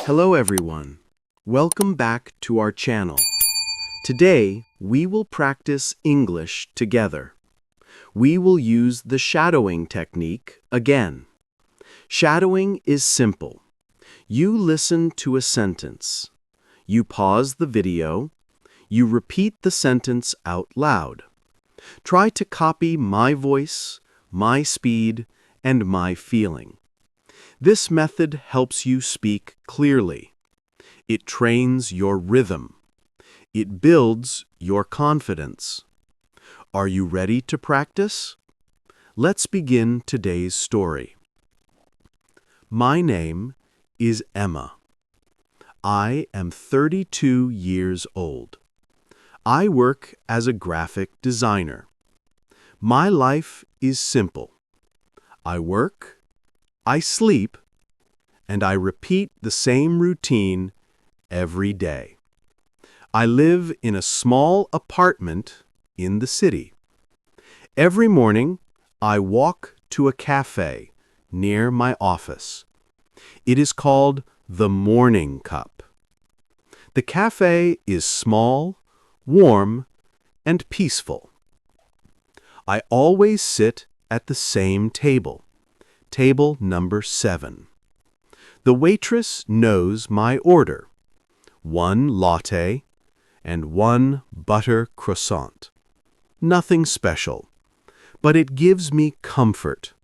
Hello everyone. Welcome back to our channel. Today, we will practice English together. We will use the shadowing technique again. Shadowing is simple. You listen to a sentence. You pause the video. You repeat the sentence out loud. Try to copy my voice, my speed, and my feeling. This method helps you speak clearly. It trains your rhythm. It builds your confidence. Are you ready to practice? Let's begin today's story. My name is Emma. I am 32 years old. I work as a graphic designer. My life is simple. I work, I sleep, and I repeat the same routine every day. I live in a small apartment in the city. Every morning, I walk to a cafe near my office. It is called the Morning Cup. The cafe is small, warm, and peaceful. I always sit at the same table, table number 7. The waitress knows my order, 1 latte and 1 butter croissant. Nothing special, but it gives me comfort.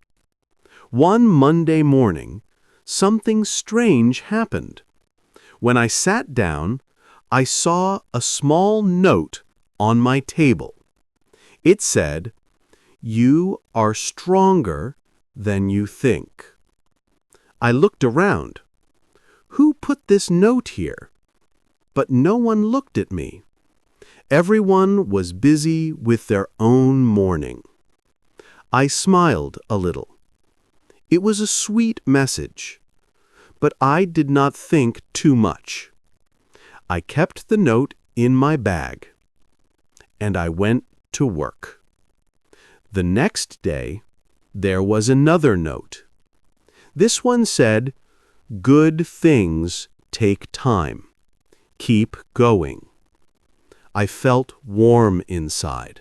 One Monday morning, something strange happened. When I sat down, I saw a small note on my table. It said, "You are stronger than you think." I looked around. Who put this note here? But no one looked at me. Everyone was busy with their own morning. I smiled a little. It was a sweet message, but I did not think too much. I kept the note in my bag, and I went to work. The next day, there was another note. This one said, "Good things take time. Keep going." I felt warm inside.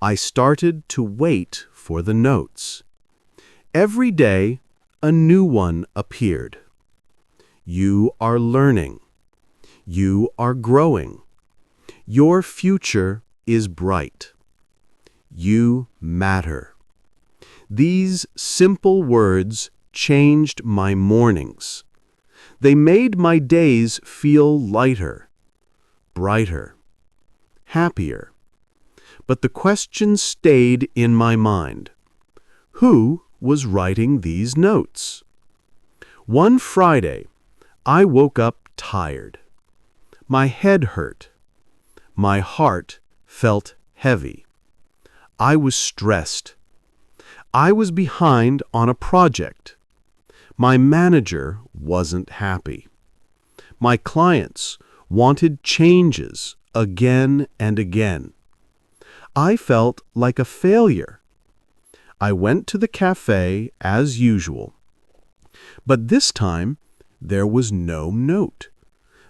I started to wait for the notes. Every day, a new one appeared. You are learning. You are growing. Your future is bright. You matter. These simple words changed my mornings. They made my days feel lighter, brighter, happier. But the question stayed in my mind. Who was writing these notes? One Friday, I woke up tired. My head hurt. My heart felt heavy. I was stressed. I was behind on a project. My manager wasn't happy. My clients wanted changes again and again. I felt like a failure. I went to the cafe as usual. But this time, there was no note.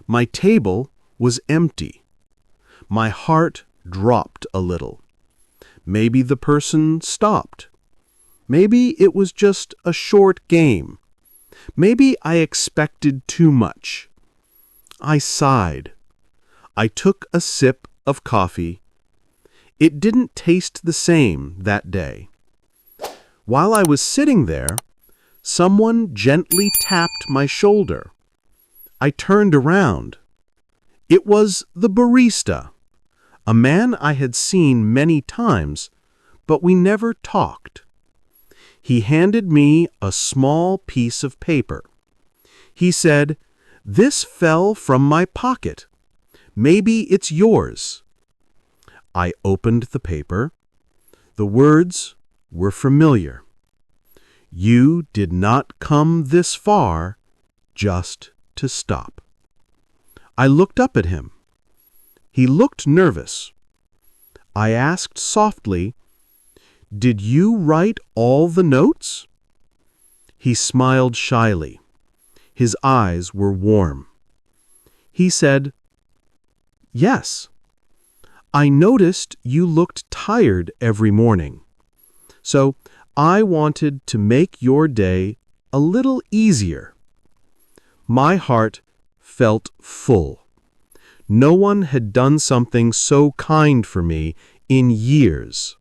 My table was empty. My heart dropped a little. Maybe the person stopped. Maybe it was just a short game. Maybe I expected too much. I sighed. I took a sip of coffee. It didn't taste the same that day. While I was sitting there, someone gently tapped my shoulder. I turned around. It was the barista, a man I had seen many times, but we never talked. He handed me a small piece of paper. He said, "This fell from my pocket. Maybe it's yours." I opened the paper. The words were familiar. You did not come this far just to stop. I looked up at him. He looked nervous. I asked softly, "Did you write all the notes?" He smiled shyly. His eyes were warm. He said, "Yes, I noticed you looked tired every morning. So I wanted to make your day a little easier." My heart felt full. No one had done something so kind for me in years.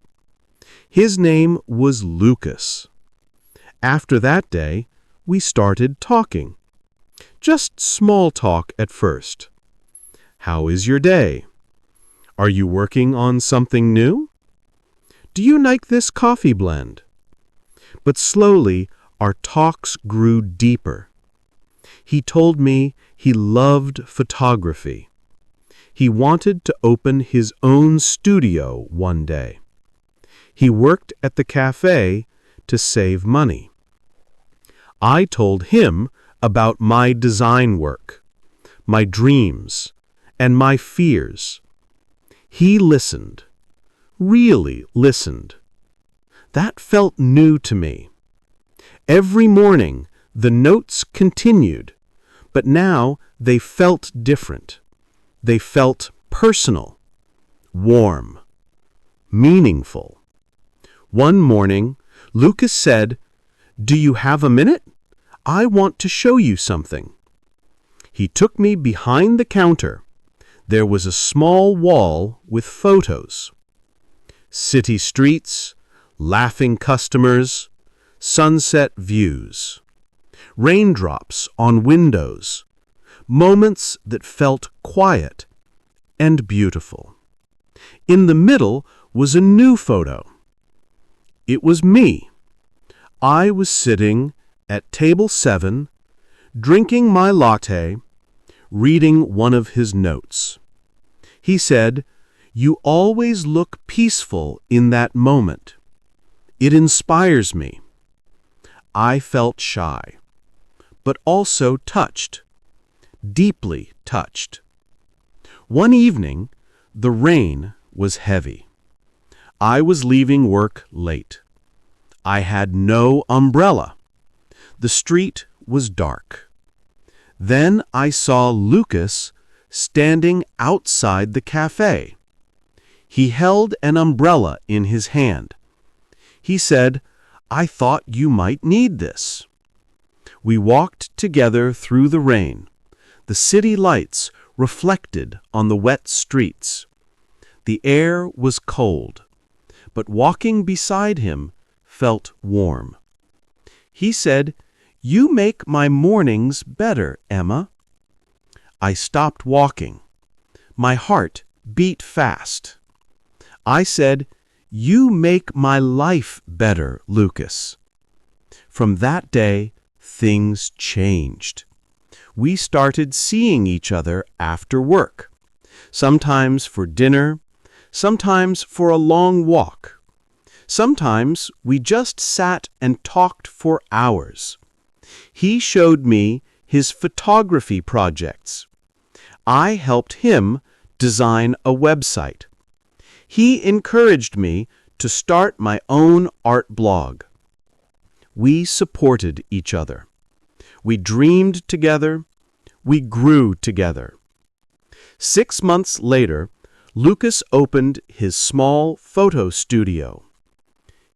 His name was Lucas. After that day, we started talking. Just small talk at first. "How is your day? Are you working on something new? Do you like this coffee blend?" But slowly, our talks grew deeper. He told me he loved photography. He wanted to open his own studio one day. He worked at the cafe to save money. I told him about my design work, my dreams, and my fears. He listened, really listened. That felt new to me. Every morning, the notes continued, but now they felt different. They felt personal, warm, meaningful. One morning, Lucas said, "Do you have a minute? I want to show you something." He took me behind the counter. There was a small wall with photos. City streets, laughing customers, sunset views, raindrops on windows, moments that felt quiet and beautiful. In the middle was a new photo. It was me. I was sitting at table 7, drinking my latte, reading one of his notes. He said, "You always look peaceful in that moment. It inspires me." I felt shy, but also touched, deeply touched. One evening, the rain was heavy. I was leaving work late. I had no umbrella. The street was dark. Then I saw Lucas standing outside the cafe. He held an umbrella in his hand. He said, "I thought you might need this." We walked together through the rain. The city lights reflected on the wet streets. The air was cold, but walking beside him felt warm. He said, "You make my mornings better, Emma." I stopped walking. My heart beat fast. I said, "You make my life better, Lucas." From that day, things changed. We started seeing each other after work, sometimes for dinner, sometimes for a long walk. Sometimes we just sat and talked for hours. He showed me his photography projects. I helped him design a website. He encouraged me to start my own art blog. We supported each other. We dreamed together. We grew together. 6 months later, Lucas opened his small photo studio.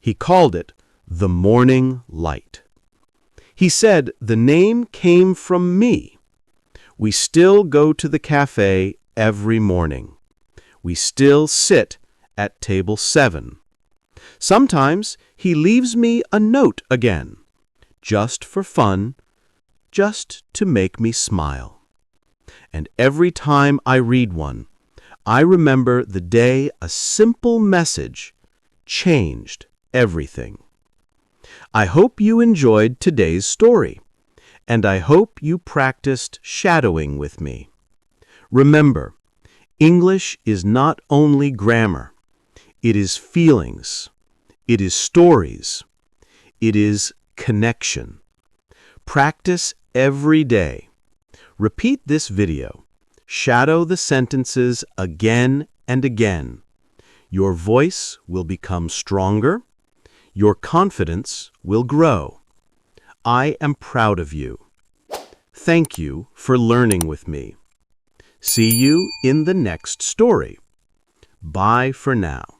He called it The Morning Light. He said the name came from me. We still go to the cafe every morning. We still sit at table 7. Sometimes he leaves me a note again, just for fun, just to make me smile. And every time I read one, I remember the day a simple message changed everything. I hope you enjoyed today's story, and I hope you practiced shadowing with me. Remember, English is not only grammar. It is feelings. It is stories. It is connection. Practice every day. Repeat this video. Shadow the sentences again and again. Your voice will become stronger. Your confidence will grow. I am proud of you. Thank you for learning with me. See you in the next story. Bye for now.